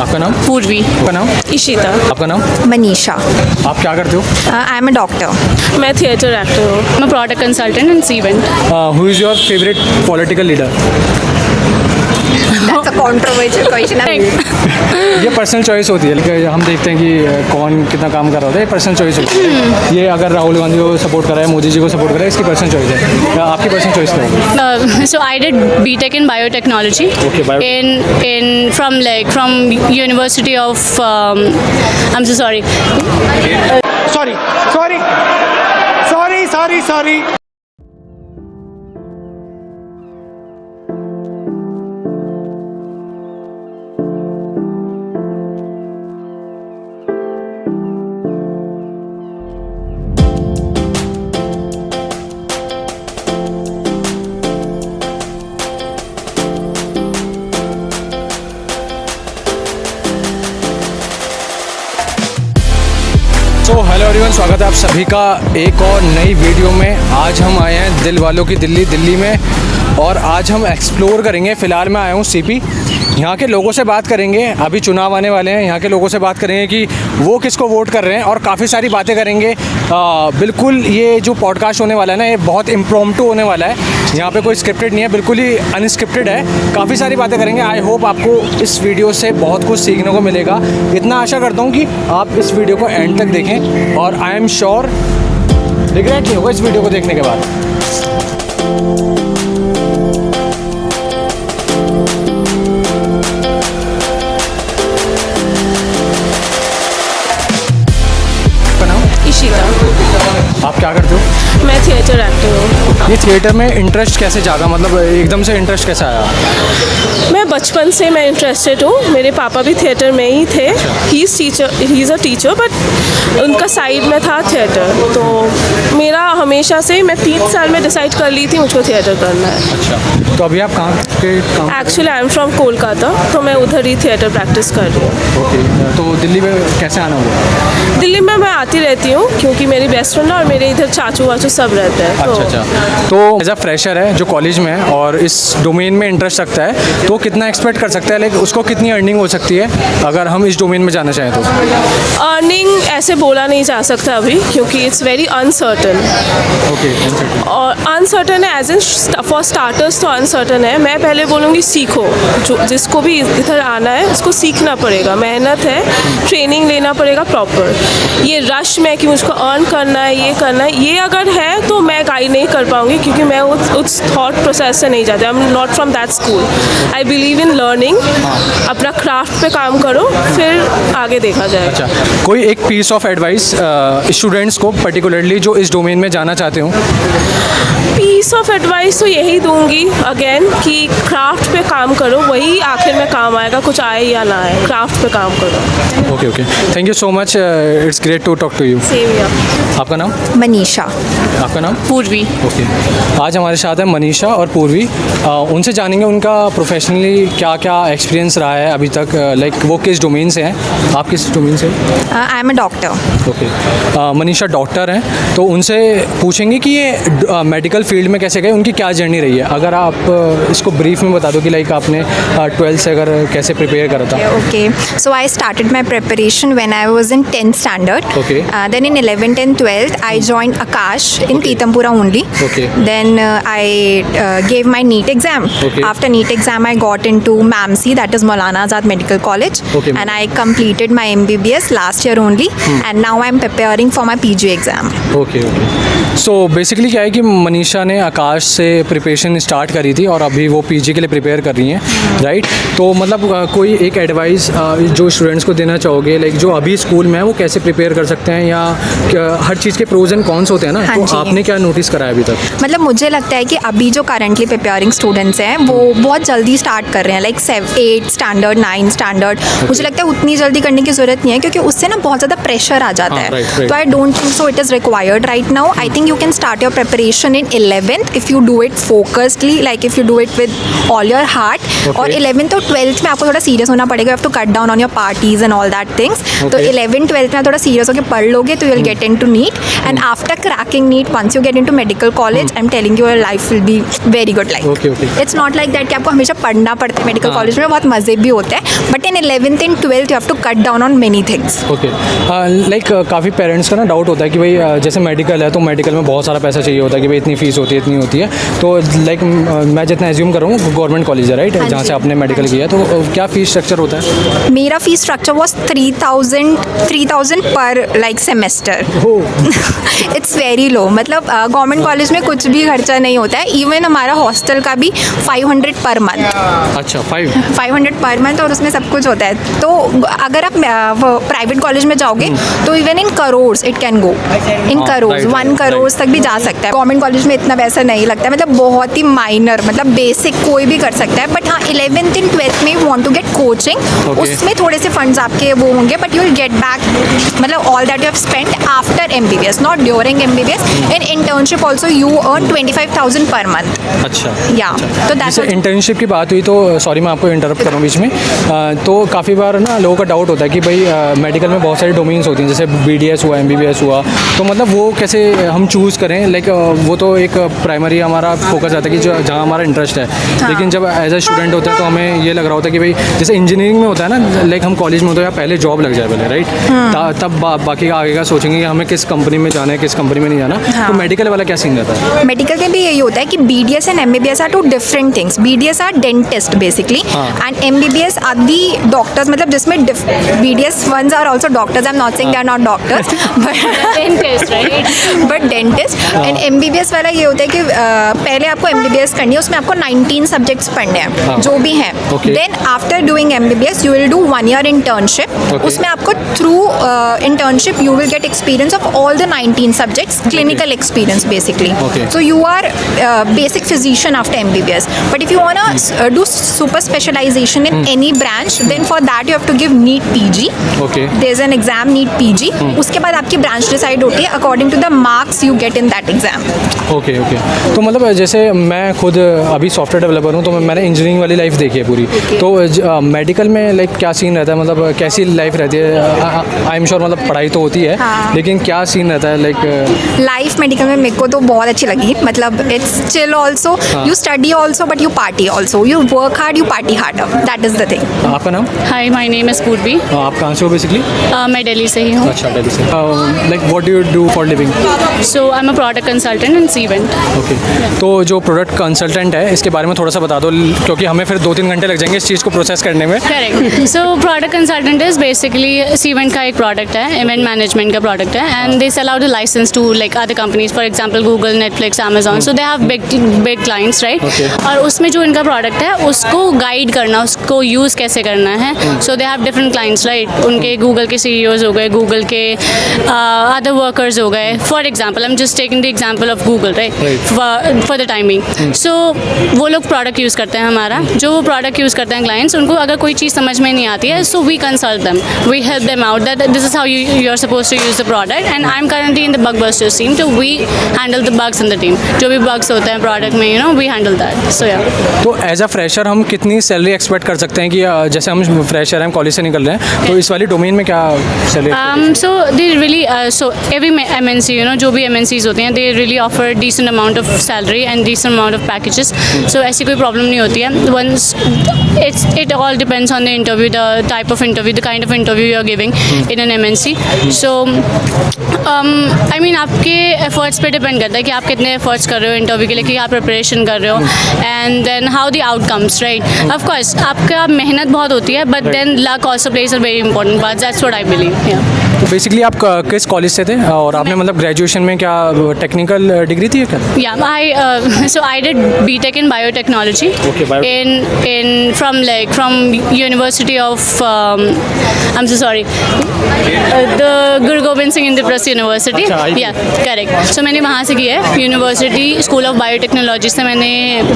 आपका नाम? पूर्वी। आपका नाम? इशिता। आपका नाम? मनीषा। आप क्या करते हो? I am a doctor. मैं थिएटर एक्टर हूँ। मैं product consultant in Cvent. Who is your favourite political leader? That's a controversial question. ये पर्सनल चॉइस होती है, लेकिन हम देखते हैं कि कौन कितना काम कर रहा होता है, ये पर्सनल चॉइस होती है। ये अगर राहुल गांधी को सपोर्ट कर रहा है, मोदी जी को सपोर्ट कर रहा है, इसकी पर्सनल चॉइस है। आपकी पर्सनल चॉइस क्या होगी? So I did BTech in biotechnology. Okay, in from University of I'm so sorry. Sorry. तो हेलो एवरीवन, स्वागत है आप सभी का एक और नई वीडियो में। आज हम आए हैं दिल वालों की दिल्ली में, और आज हम एक्सप्लोर करेंगे। फ़िलहाल मैं आया हूँ सीपी। यहाँ के लोगों से बात करेंगे, अभी चुनाव आने वाले हैं, यहाँ के लोगों से बात करेंगे कि वो किसको वोट कर रहे हैं, और काफ़ी सारी बातें करेंगे। बिल्कुल ये जो पॉडकास्ट होने वाला है ना, ये बहुत इम्प्रॉम्प्टू होने वाला है। यहाँ पे कोई स्क्रिप्टेड नहीं है, बिल्कुल ही अनस्क्रिप्टेड है। काफ़ी सारी बातें करेंगे। आई होप आपको इस वीडियो से बहुत कुछ सीखने को मिलेगा। इतना आशा करता हूँ कि आप इस वीडियो को एंड तक देखें, और आई एम श्योर रिग्रेट नहीं होगा इस वीडियो को देखने के बाद। इशिता। आप क्या करते हो? मैं थिएटर एक्टर हूँ। ये थिएटर में इंटरेस्ट कैसे जागा, मतलब एकदम से इंटरेस्ट कैसे आया? मैं बचपन से मैं इंटरेस्टेड हूँ। मेरे पापा भी थिएटर में ही थे। He is a teacher, but उनका साइड में था थिएटर। तो मेरा हमेशा से, मैं 3 साल में डिसाइड कर ली थी मुझको थिएटर करना है। अच्छा, तो अभी आप कहाँ के काम? Actually I am from Kolkata, तो मैं उधर ही थिएटर प्रैक्टिस कर रही हूँ। ओके, तो दिल्ली में कैसे आना हुआ? दिल्ली में मैं आती रहती हूँ क्योंकि मेरी बेस्ट फ्रेंड और मेरे इधर चाचू वाचू सब रहते हैं। अच्छा। तो एज अ फ्रेशर है जो कॉलेज में है और इस डोमेन में इंटरेस्ट रखता है, तो कितना एक्सपेक्ट कर सकता है, लाइक उसको कितनी अर्निंग हो सकती है अगर हम इस डोमेन में जाना चाहें तो? अर्निंग ऐसे बोला नहीं जा सकता अभी, क्योंकि इट्स वेरी अनसर्टन। ओके, और अनसर्टन है एज इन फॉर स्टार्टर्स, तो अनसर्टन है। मैं पहले बोलूँगी सीखो, जो जिसको भी इधर आना है उसको सीखना पड़ेगा, मेहनत है, ट्रेनिंग लेना पड़ेगा प्रॉपर। ये रश में कि मुझको अर्न करना है, ये करना है, ये अगर है तो मैं गाइड नहीं कर पाऊँगी, क्योंकि मैं उस थॉट प्रोसेस से नहीं जाती। आई am not from that school. I believe in learning. अपना क्राफ्ट पे काम करो, फिर आगे देखा जाएगा। अच्छा, कोई एक पीस ऑफ एडवाइस स्टूडेंट्स को पर्टिकुलरली जो इस डोमेन में जाना चाहते हो? पीस ऑफ एडवाइस तो यही दूंगी अगेन कि क्राफ्ट पे काम करो, वही आखिर में काम आएगा, कुछ आए या ना आए, क्राफ्ट पे काम करो। Okay, thank you so much, it's great to talk to you. Same here. आपका नाम? मनीषा। आपका नाम? पूर्वी। ओके, आज हमारे साथ है मनीषा और पूर्वी। उनसे जानेंगे उनका प्रोफेशनली क्या क्या एक्सपीरियंस रहा है अभी तक, लाइक वो किस डोमेन से हैं। आप किस डोमेन से? आई am a doctor. Okay, Manisha doctor हैं, तो उनसे पूछेंगे कि ये मेडिकल फील्ड में कैसे गए, उनकी क्या जर्नी रही है। अगर आप इसको ब्रीफ में बता दो कि लाइक आपने 12th से अगर कैसे प्रिपेयर करा था। Okay, so I started my preparation when I was in 10th standard. Okay. Then in 11th and 12th, I joined Akash in Okay. Pitampura only. Okay. Then I gave my NEET exam. Okay. After NEET exam, I got into MAMC, that is Maulana Azad Medical College. Okay. And I completed my MBBS last year only. And now I'm preparing for my PG exam. Okay. So basically क्या है कि मनीषा ने आकाश से preparation start करी थी और अभी वो पीजी के लिए प्रिपेयर कर रही हैं, राइट? तो मतलब कोई एक एडवाइस जो स्टूडेंट्स को देना चाहोगे, लाइक जो अभी स्कूल में है वो कैसे प्रिपेयर कर सकते हैं, या हर चीज़ के प्रोज एंड कॉन्स होते हैं ना, हाँ तो जी। आपने क्या नोटिस करा है अभी तक? मतलब मुझे लगता है कि अभी जो करंटली प्रिपेयरिंग स्टूडेंट्स हैं वो बहुत जल्दी स्टार्ट कर रहे हैं, like 8th standard 9th standard. मुझे लगता है उतनी जल्दी करने की ज़रूरत नहीं है, क्योंकि उससे ना बहुत ज़्यादा प्रेशर आ जाता है। right. तो I don't think so it is required right now. I think you can start your preparation in 11th if you do it focusedly, like if you do it with all your heart. और 11th और 12th में आपको थोड़ा serious होना पड़ेगा। You have to cut down on your parties and all that things. तो 11th 12th में थोड़ा सीरियस होकर पढ़ लोगे तो you will get in to NEET, and after cracking NEET, once you get in to medical college, college, I am telling you your life will be very good life. Okay, okay. It's not like that कि आपको हमेशा पढ़ना पड़ता है medical college में, बहुत मज़े भी होते हैं, but in 11th and 12th you have to cut down on many things. Okay. Like काफ़ी पेरेंट्स का ना डाउट होता है कि भाई जैसे मेडिकल है तो मेडिकल में बहुत सारा पैसा चाहिए होता है कि भाई इतनी फीस होती है, इतनी होती है. तो लाइक मैं जितना एज्यूम कर रहा हूँ गवर्नमेंट कॉलेज है राइट, हाँ जहाँ जी. से आपने मेडिकल किया है, तो क्या फीस स्ट्रक्चर होता है? मेरा फीस स्ट्रक्चर वॉज 3,000 पर like semester. It's very low. मतलब गवर्नमेंट कॉलेज में कुछ भी खर्चा नहीं होता है. इवन हमारा हॉस्टल का भी 500 पर मंथ. अच्छा 500 पर मंथ, और उसमें सब कुछ होता है. तो अगर आप प्राइवेट कॉलेज में जाओगे तो even in crore it can go, in crore, right, 1 right, crore right. तक भी जा सकता है. गवर्नमेंट कॉलेज में इतना पैसा नहीं लगता है, मतलब बहुत ही माइनर, मतलब बेसिक कोई भी कर सकता है. बट हाँ 11th एंड 12th में you want to get coaching, Okay. उसमें थोड़े से फंड्स आपके वो होंगे, but you will get back मतलब all that you have spent after MBBS, not during MBBS. In internship also you earn 25,000 per month. अच्छा. या तो जैसे दैट्स इंटर्नशिप की बात हुई तो सॉरी मैं आपको इंटरप्ट कर रहा हूँ बीच में. तो काफ़ी बार ना लोगों का डाउट होता है कि भाई मेडिकल में बहुत सारी डोमेन्स होती हैं, जैसे BDS हुआ, MBBS हुआ, तो मतलब वो कैसे हम चूज़ करें? लाइक वो तो एक प्राइमरी हमारा फोकस रहता है कि जहाँ हमारा इंटरेस्ट है. लेकिन जब एज अ स्टूडेंट होता है तो हमें ये लग रहा होता है कि भाई जैसे इंजीनियरिंग में होता है ना, लाइक हम कॉलेज में होते हैं या पहले जॉब लग जाए पहले राइट, तब बाकी का आगे का सोचेंगे कि हमें किस कंपनी में जाना है, किस कंपनी में नहीं जाना. तो मेडिकल वाला क्या सीन रहता है? मेडिकल में भी यही होता है कि BDS and MBBS are two different things. BDS are dentist basically and MBBS are the doctors, मतलब जिसमें BDS ones are also doctors. I am not saying they are not doctors, dentist right. But dentist. And MBBS वाला ये होता है कि पहले आपको MBBS करनी है, उसमें आपको 19 सब्जेक्ट्स पढ़ने हैं जो भी हैं. Okay. Then after doing MBBS you will do 1 year internship. Okay. उसमें आपको through internship you will get experience of all the 19 subjects, clinical experience basically. Okay. So you are basic physician after MBBS. But if you wanna do super specialization in any branch, then for that you have to give NEET PG. Okay. There's an exam NEET PG. उसके बाद आपकी branch decide होती है according to the marks you get in that exam. Okay. तो मतलब जैसे मैं खुद अभी सॉफ्टवेयर डेवलपर हूँ, तो मैंने इंजीनियरिंग वाली लाइफ देखी है पूरी. तो मेडिकल में लाइक क्या सीन रहता है, मतलब कैसी लाइफ रहती है? आई एम श्योर मतलब पढ़ाई तो होती है, हाँ. लेकिन क्या सीन रहता है लाइक? लाइफ मेडिकल में मेरे को तो बहुत अच्छी लगी. मतलब it's chill also, you study also, but you party also. You work hard, you party hard. That is the thing. आपका नाम? हाय, माय नेम इज़ पूर्वी. आप कहाँ से हो बेसिकली? मैं दिल्ली से ही हूँ. अच्छा दिल्ली से. Like what do you do for living? So I am a product consultant in Cvent. Okay. तो जो प्रोडक्ट कंसल्टेंट है इसके बारे में थोड़ा सा बता दो, क्योंकि हमें फिर 2-3 घंटे लग जाएंगे इस चीज़ को प्रोसेस करने में. Correct. So product consultant is basically Cvent का एक प्रोडक्ट है, इवेंट मैनेजमेंट का प्रोडक्ट है, and they sell out the licence to like other companies, for example Google, Netflix, Amazon. So they have big clients right. Okay. और उसमें जो इनका product है उसको गाइड करना, उसको यूज़ कैसे करना है. So they have different clients right. उनके गूगल के CEOs हो गए, गूगल के अदर वर्कर्स हो गए. For example I am just taking the example of Google right for the timing. सो वो लोग प्रोडक्ट यूज़ करते हैं हमारा. जो वो प्रोडक्ट यूज़ करते हैं क्लाइंट्स, उनको अगर कोई चीज़ समझ में नहीं आती है, so we consult them, we help them out that this is how you are suppose to use the product. And I am currently in the bug busters team, तो we handle the bugs in the team. जो भी bugs होते हैं product में, you know, we handle that. So yeah. तो as a fresher हम कितनी salary expect कर सकते हैं कि जैसे हम फ्रेशर हैं, कॉलेज से निकल रहे हैं, तो इस वाली डोमेन में क्या salary? So they really so every MNC, you know, जो भी MNCs होते हैं, they really offer decent amount of salary and decent amount of packages. So ऐसी कोई problem नहीं होती है. Once it all depends on the interview, the type of interview, the kind of interview you are giving in an MNC. So I mean आपके efforts पे depend करता है कि आप कितने efforts कर रहे हो इंटरव्यू के लिए, कि आप प्रिपरेशन कर रहे हो, and then how the outcomes right. Of course आपका मेहनत बहुत होती है, but then luck also plays a very important part. That's what I believe. Yeah. तो बेसिकली आप किस कॉलेज से थे, और आपने मतलब ग्रेजुएशन में क्या टेक्निकल डिग्री थी क्या? Yeah, I did BTech in biotechnology. Okay, from University of I'm so sorry, the Guru Gobind Singh Indraprasth University. अच्छा, IIT. Yeah, correct. So मैंने वहाँ से किया है, यूनिवर्सिटी स्कूल ऑफ बायोटेक्नोलॉजी से मैंने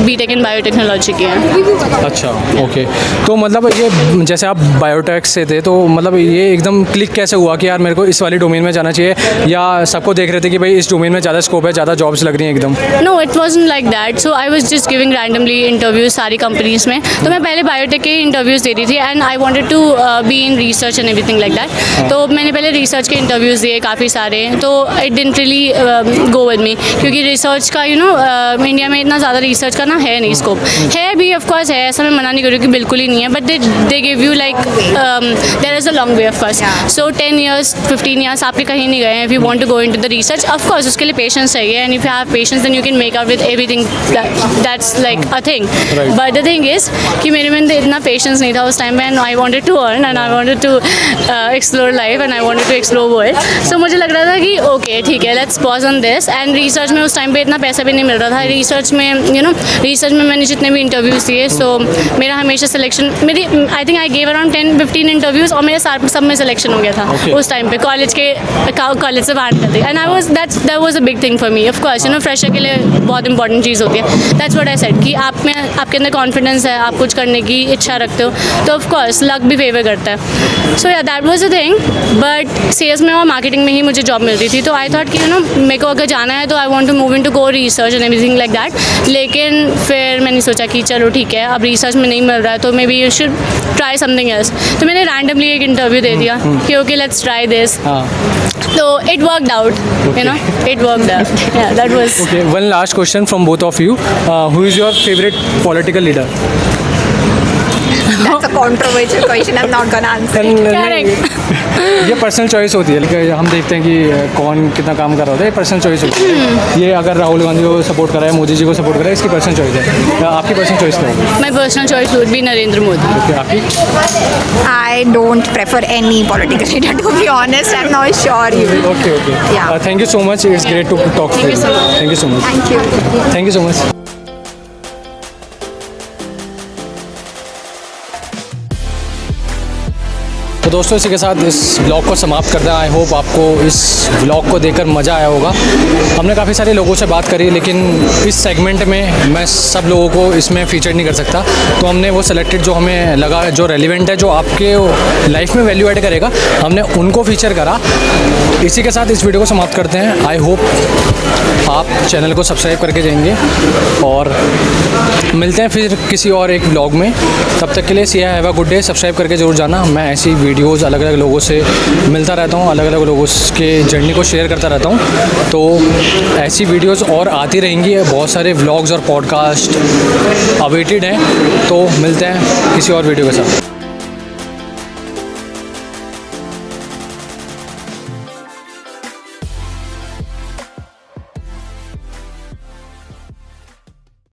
BTech in बायोटेक्नोलॉजी किया है. अच्छा ओके. तो मतलब ये जैसे आप बायोटेक से थे, तो मतलब ये एकदम क्लिक कैसे हुआ कि यार मेरे को इस वाली डोमेन में जाना चाहिए, या सबको देख रहे थे कि भाई इस डोमेन में ज़्यादा स्कोप है, ज़्यादा जॉब्स लग रही हैं एकदम? No, it wasn't like that. So I was just giving randomly interviews सारी कंपनीज़ में. तो मैं पहले बायोटेक के इंटरव्यूज़ दे रही थी and I wanted to be in research and everything like that. तो मैंने पहले रिसर्च के इंटरव्यूज़ दिए काफ़ी सारे. तो it didn't really go with me, क्योंकि रिसर्च का इंडिया में इतना ज़्यादा रिसर्च का है नहीं स्कोप. है भी ऑफकोर्स है, ऐसा मैं मना नहीं करूँ कि बिल्कुल ही नहीं है, but they give you like there is a long way of course. So 10 years 15 years आपके कहीं नहीं गए हैं. If you want to go into the research, of course उसके लिए पेशेंस चाहिए, and if you have patience then you can make out with everything. That's like a thing. But the thing is कि मेरे में इतना पेशेंस नहीं था उस टाइम में, and I wanted to earn and I wanted to explore life and I wanted to explore world. So मुझे लग रहा था कि ओके ठीक है, let's pause on this. And research में उस टाइम पे इतना पैसा भी नहीं मिल रहा था. रिसर्च में रिसर्च में मैंने जितने भी इंटरव्यूज़ दिए, सो मेरा हमेशा सिलेक्शन, मेरी I think I gave around 10-15 interviews और मेरे सब में सिलेक्शन हो गया था. उस टाइम पे कॉलेज से बाहर निकलते. And I was that was a big thing for me. Of course fresher के लिए बहुत इंपॉर्टेंट चीज़ होती है. दैट्स व्हाट आई सेड कि आप में आपके अंदर कॉन्फिडेंस है, आप कुछ करने की इच्छा रखते हो, तो ऑफ कोर्स लक भी फेवर करता है. So yeah that was a thing. But sales में और मार्केटिंग में ही मुझे जॉब मिल रही थी. तो आई थॉट कि मेरे को अगर जाना है तो I want to move into core research and everything like that. लेकिन फिर मैंने सोचा कि चलो ठीक है, अब रिसर्च में नहीं मिल रहा है तो may be you should try something else. तो मैंने रैंडमली एक इंटरव्यू दे दिया कि okay let's try this. So it worked out, it worked out. Yeah, that was. Okay, one last question from both of you. Who is your favorite political leader? That's a controversial question. I'm not gonna answer. Correct. ये personal choice होती है. लेकिन हम देखते हैं कि कौन कितना काम कर रहा होता है, ये पर्सनल चॉइस होती है. ये अगर राहुल गांधी को सपोर्ट कर रहा है, मोदी जी को सपोर्ट कर रहा है, इसकी पर्सनल चॉइस है. आपकी पर्सनल चॉइस क्या होगी? My personal choice would be Narendra Modi. Okay, आपकी? I don't prefer any political leader, to be honest. I'm not sure you. Okay. Yeah. Thank you so much. It's great to talk to you. Thank you so much. Thank you. Thank you so much. तो दोस्तों इसी के साथ इस blog को समाप्त करते हैं. आई होप आपको इस ब्लॉग को देखकर मज़ा आया होगा. हमने काफ़ी सारे लोगों से बात करी, लेकिन इस सेगमेंट में मैं सब लोगों को इसमें फीचर नहीं कर सकता. तो हमने वो सेलेक्टेड जो हमें लगा जो रेलिवेंट है, जो आपके लाइफ में वैल्यू ऐड करेगा, हमने उनको फीचर करा. इसी के साथ इस वीडियो को समाप्त करते हैं. आई होप आप चैनल को सब्सक्राइब करके जाएंगे और मिलते हैं फिर किसी और एक ब्लॉग में. तब तक के लिए see have a good day. Subscribe करके ज़रूर जाना. मैं ऐसी वीडियोज़ अलग अलग लोगों से मिलता रहता हूँ, अलग अलग लोगों के जर्नी को शेयर करता रहता हूँ. तो ऐसी वीडियोज़ और आती रहेंगी. बहुत सारे व्लॉग्स और पॉडकास्ट अवेटेड हैं. तो मिलते हैं किसी और वीडियो के साथ.